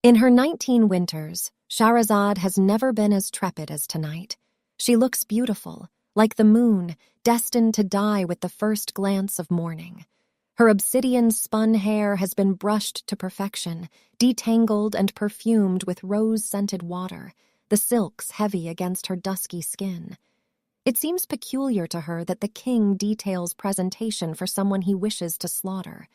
In her 19 winters, Sharazad has never been as trepid as tonight. She looks beautiful, like the moon, destined to die with the first glance of morning. Her obsidian-spun hair has been brushed to perfection, detangled and perfumed with rose-scented water, the silks heavy against her dusky skin. It seems peculiar to her that the king details presentation for someone he wishes to slaughter.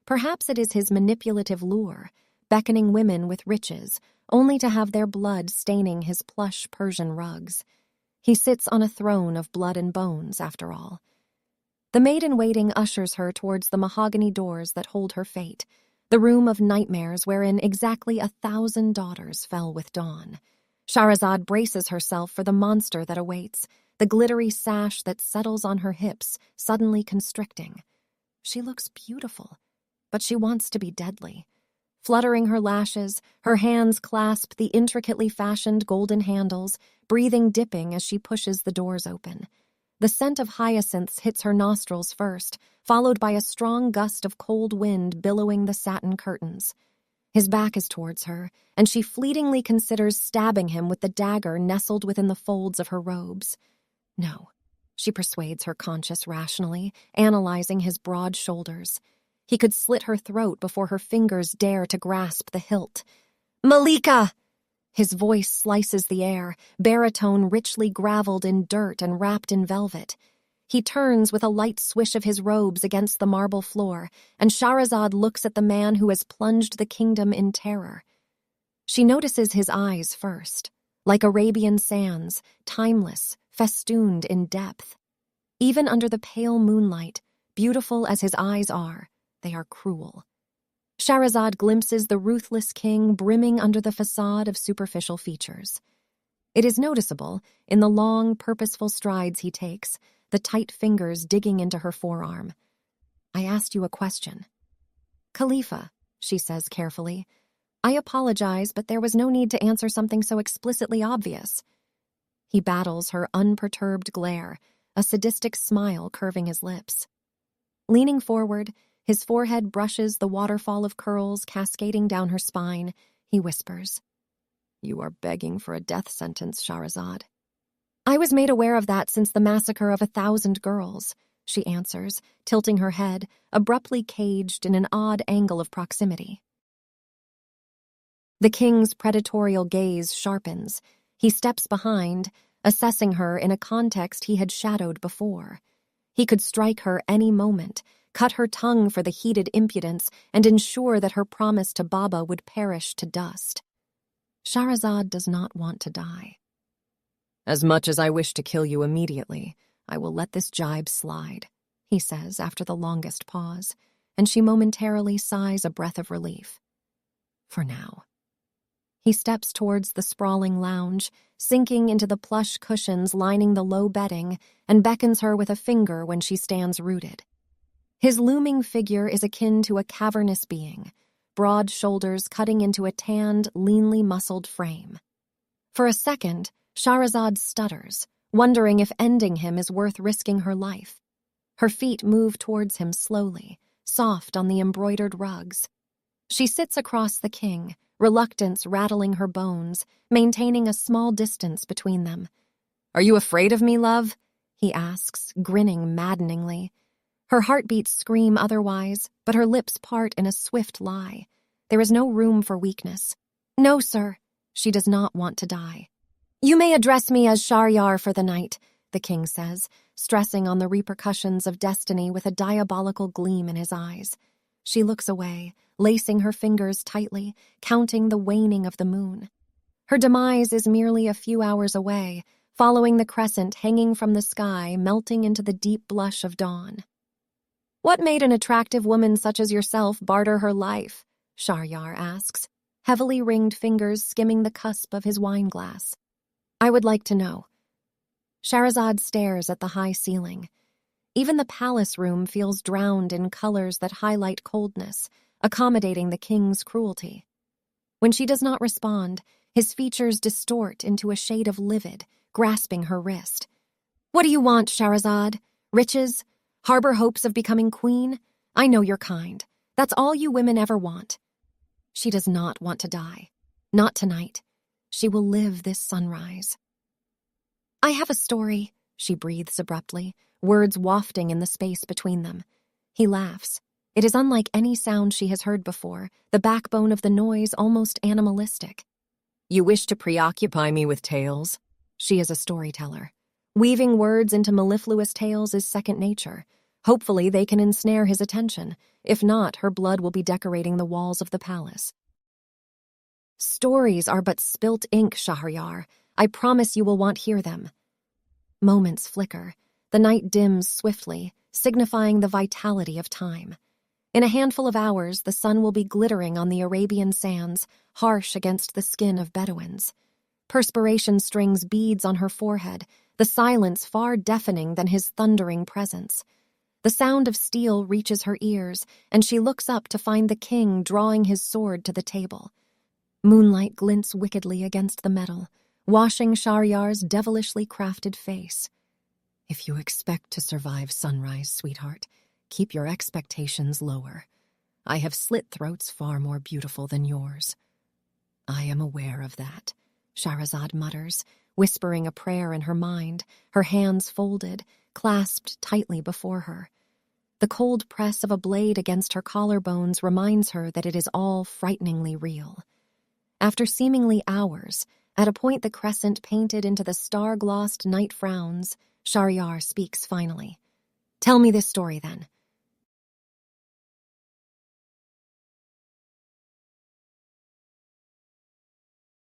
Perhaps it is his manipulative lure, beckoning women with riches, only to have their blood staining his plush Persian rugs. He sits on a throne of blood and bones, after all. The maid-in-waiting ushers her towards the mahogany doors that hold her fate, the room of nightmares wherein exactly 1,000 daughters fell with dawn. Sharazad braces herself for the monster that awaits, the glittery sash that settles on her hips, suddenly constricting. She looks beautiful, but she wants to be deadly. Fluttering her lashes, her hands clasp the intricately fashioned golden handles, breathing dipping as she pushes the doors open. The scent of hyacinths hits her nostrils first, followed by a strong gust of cold wind billowing the satin curtains. His back is towards her, and she fleetingly considers stabbing him with the dagger nestled within the folds of her robes. No, she persuades her conscience rationally, analyzing his broad shoulders. He could slit her throat before her fingers dare to grasp the hilt. "Malika!" His voice slices the air, baritone richly graveled in dirt and wrapped in velvet. He turns with a light swish of his robes against the marble floor, and Sharazad looks at the man who has plunged the kingdom in terror. She notices his eyes first, like Arabian sands, timeless, festooned in depth. Even under the pale moonlight, beautiful as his eyes are, they are cruel. Sharazad glimpses the ruthless king brimming under the facade of superficial features. It is noticeable in the long, purposeful strides he takes, the tight fingers digging into her forearm. "I asked you a question." "Khalifa," she says carefully, "I apologize, but there was no need to answer something so explicitly obvious." He battles her unperturbed glare, a sadistic smile curving his lips. Leaning forward, his forehead brushes the waterfall of curls cascading down her spine. He whispers, "You are begging for a death sentence, Sharazad." "I was made aware of that since the massacre of 1,000 girls," she answers, tilting her head, abruptly caged in an odd angle of proximity. The king's predatorial gaze sharpens. He steps behind, assessing her in a context he had shadowed before. He could strike her any moment, cut her tongue for the heated impudence, and ensure that her promise to Baba would perish to dust. Sharazad does not want to die. "As much as I wish to kill you immediately, I will let this jibe slide," he says after the longest pause, and she momentarily sighs a breath of relief. For now. He steps towards the sprawling lounge, sinking into the plush cushions lining the low bedding, and beckons her with a finger when she stands rooted. His looming figure is akin to a cavernous being, broad shoulders cutting into a tanned, leanly muscled frame. For a second, Sharazad stutters, wondering if ending him is worth risking her life. Her feet move towards him slowly, soft on the embroidered rugs. She sits across the king, reluctance rattling her bones, maintaining a small distance between them. "Are you afraid of me, love?" he asks, grinning maddeningly. Her heartbeats scream otherwise, but her lips part in a swift lie. There is no room for weakness. "No, sir." She does not want to die. "You may address me as Sharyar for the night," the king says, stressing on the repercussions of destiny with a diabolical gleam in his eyes. She looks away, lacing her fingers tightly, counting the waning of the moon. Her demise is merely a few hours away, following the crescent hanging from the sky, melting into the deep blush of dawn. "What made an attractive woman such as yourself barter her life?" Sharyar asks, heavily ringed fingers skimming the cusp of his wineglass. "I would like to know." Sharazad stares at the high ceiling. Even the palace room feels drowned in colors that highlight coldness, accommodating the king's cruelty. When she does not respond, his features distort into a shade of livid, grasping her wrist. "What do you want, Sharazad? Riches? Harbor hopes of becoming queen? I know your kind. That's all you women ever want." She does not want to die. Not tonight. She will live this sunrise. I have a story, she breathes abruptly, words wafting in the space between them. He laughs. It is unlike any sound she has heard before, the backbone of the noise almost animalistic. You wish to preoccupy me with tales? She is a storyteller. Weaving words into mellifluous tales is second nature. Hopefully they can ensnare his attention. If not, her blood will be decorating the walls of the palace. Stories are but spilt ink, Shahryar. I promise you will want hear them. Moments flicker. The night dims swiftly, signifying the vitality of time. In a handful of hours, the sun will be glittering on the Arabian sands, harsh against the skin of Bedouins. Perspiration strings beads on her forehead, the silence far deafening than his thundering presence. The sound of steel reaches her ears, and she looks up to find the king drawing his sword to the table. Moonlight glints wickedly against the metal, washing Sharyar's devilishly crafted face. If you expect to survive sunrise, sweetheart, keep your expectations lower. I have slit throats far more beautiful than yours. I am aware of that, Sharazad mutters, whispering a prayer in her mind, her hands folded, clasped tightly before her. The cold press of a blade against her collarbones reminds her that it is all frighteningly real. After seemingly hours, at a point the crescent painted into the star-glossed night frowns, Shahryar speaks finally. Tell me this story, then.